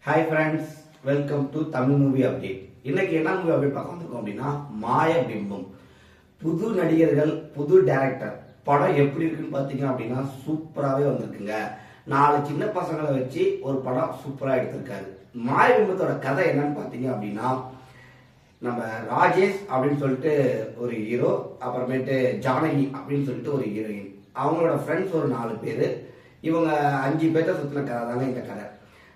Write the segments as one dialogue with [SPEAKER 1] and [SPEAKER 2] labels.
[SPEAKER 1] Hi friends, welcome to Tamil movie update. இன்னைக்கு என்ன movie update பார்க்க வந்திருக்கோம் அப்படின்னா மாய பிம்பம். புது நடிகர்கள், புது டைரக்டர். படம் எப்படி இருக்குன்னு பார்த்தீங்க அப்படின்னா சூப்பராகவே வந்திருக்குங்க. 4 சின்ன பசங்களை வச்சு ஒரு படம் சூப்பராக எடுத்திருக்காரு. மாய பிம்பத்தோட கதை என்னன்னு பார்த்தீங்க அப்படின்னா, நம்ம ராஜேஷ் அப்படின்னு சொல்லிட்டு ஒரு ஹீரோ, அப்புறமேட்டு ஜானகி அப்படின்னு சொல்லிட்டு ஒரு ஹீரோயின், அவங்களோட ஃப்ரெண்ட்ஸ் ஒரு 4 பேர். இவங்க 5 பேர்த்த சுற்றின கதை தாங்க இந்த கதை.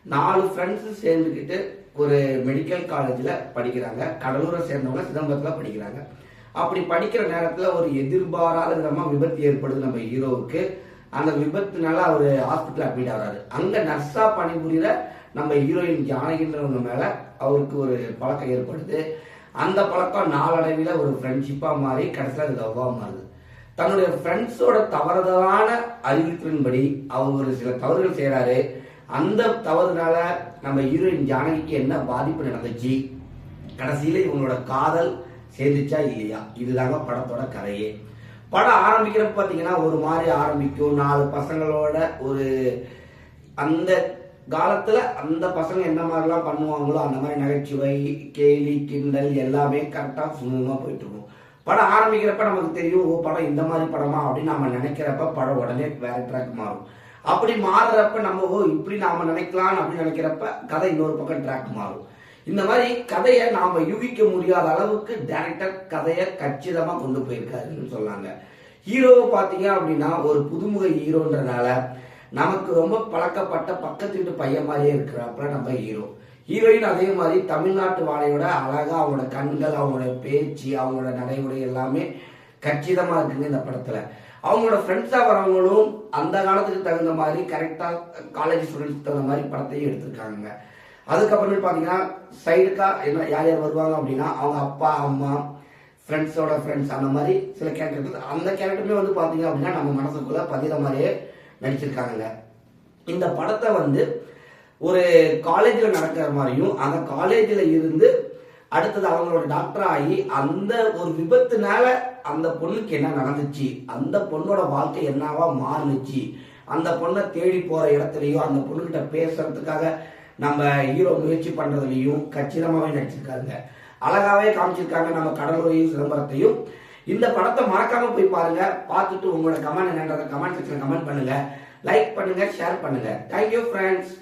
[SPEAKER 1] 4 ஃப்ரெண்ட்ஸ் சேர்ந்துக்கிட்டு ஒரு மெடிக்கல் காலேஜில் படிக்கிறாங்க. கடலூரை சேர்ந்தவங்க சிதம்பரத்தில் படிக்கிறாங்க. அப்படி படிக்கிற நேரத்தில் ஒரு எதிர்பாராத விதமாக விபத்து ஏற்படுது நம்ம ஹீரோவுக்கு. அந்த விபத்துனால அவர் ஹாஸ்பிட்டல் அட்மிட் ஆகிறாரு. அங்கே நர்ஸாக பணிபுரிகிற நம்ம ஹீரோயின் ஜானகின்றவங்க மேலே அவருக்கு ஒரு பழக்கம் ஏற்படுது. அந்த பழக்கம் நாளடைவில் ஒரு ஃப்ரெண்ட்ஷிப்பாக மாறி கடைசியில் அது லவ்வாக மாறுது. தன்னுடைய ஃப்ரெண்ட்ஸோட தவறுதலான அறிவுறுத்தலின்படி அவர் ஒரு சில தவறுகள் செய்கிறாரு. அந்த தவறுனால நம்ம ஹீரோயின் ஜானகிக்கு என்ன பாதிப்பு நடந்துச்சு, கடைசியில இவங்களோட காதல் சேர்ந்துச்சா இல்லையா, இதுதாங்க படத்தோட கதையே. படம் ஆரம்பிக்கிறப்ப பார்த்தீங்கன்னா ஒரு மாதிரி ஆரம்பிக்கும். 4 பசங்களோட ஒரு அந்த காலத்துல அந்த பசங்க என்ன மாதிரிலாம் பண்ணுவாங்களோ அந்த மாதிரி நகைச்சுவை, கேலி, கிண்டல் எல்லாமே கரெக்டாக சுமூகமாக போயிட்டு இருக்கும். படம் ஆரம்பிக்கிறப்ப நமக்கு தெரியும், ஓ படம் இந்த மாதிரி படமா அப்படின்னு நம்ம நினைக்கிறப்ப படம் உடனே வேற ட்ராக் மாறும். அப்படி மாறுறப்ப நம்ம ஓ இப்படி நாம நினைக்கலாம் அப்படின்னு நினைக்கிறப்ப கதை இன்னொரு பக்கம் ட்ராக் மாறும். இந்த மாதிரி கதையை நாம யூகிக்க முடியாத அளவுக்கு டைரக்டர் கதையை கச்சிதமா கொண்டு போயிருக்காருன்னு சொன்னாங்க. ஹீரோவை பார்த்தீங்க அப்படின்னா ஒரு புதுமுக ஹீரோன்றனால நமக்கு ரொம்ப பழக்கப்பட்ட பக்கத்து வீட்டு பையன் மாதிரியே இருக்கிறப்ப நம்ம ஹீரோ. ஹீரோயின் அதே மாதிரி தமிழ்நாட்டு வாழையோட அழகா அவங்களோட கண்கள், அவங்களோட பேச்சு, அவங்களோட நடைமுறை எல்லாமே கச்சிதமா இருக்குங்க இந்த படத்துல. அவங்களோட ஃப்ரெண்ட்ஸா வரவங்களும் அந்த காலத்துக்கு தகுந்த மாதிரி கரெக்டா காலேஜ் ஸ்டூடெண்ட்ஸ் தகுந்த மாதிரி படத்தையும் எடுத்திருக்காங்க. அதுக்கப்புறமே பாத்தீங்கன்னா சைடுக்கா என்ன யார் யார் வருவாங்க அப்படின்னா அவங்க அப்பா, அம்மா, ஃப்ரெண்ட்ஸோட ஃப்ரெண்ட்ஸ், அந்த மாதிரி சில கேரக்டர். அந்த கேரக்டருமே வந்து பாத்தீங்க அப்படின்னா நம்ம மனசுக்குள்ள பதித மாதிரியே நடிச்சிருக்காங்க. இந்த படத்தை வந்து ஒரு காலேஜில் நடக்கிற மாதிரியும், அந்த காலேஜில் இருந்து அடுத்தது அவங்களோட டாக்டர் ஆகி அந்த ஒரு விபத்துனால அந்த பொண்ணுக்கு என்ன நடந்துச்சு, அந்த பொண்ணோட வாழ்க்கை என்னவா மாறுனுச்சு, அந்த பொண்ணை தேடி போற இடத்துலயும் அந்த பொண்ணுகிட்ட பேசுறதுக்காக நம்ம ஹீரோ முயற்சி பண்றதுலயும் கச்சிதமாவே நடிச்சிருக்காங்க. அழகாவே காமிச்சிருக்காங்க நம்ம கடலூரையும் சிதம்பரத்தையும். இந்த படத்தை மறக்காம போய் பாருங்க. பார்த்துட்டு உங்களோட கமெண்ட் என்னன்றத கமெண்ட் செக்ஷன்ல கமெண்ட் பண்ணுங்க, லைக் பண்ணுங்க, ஷேர் பண்ணுங்க. Thank you friends.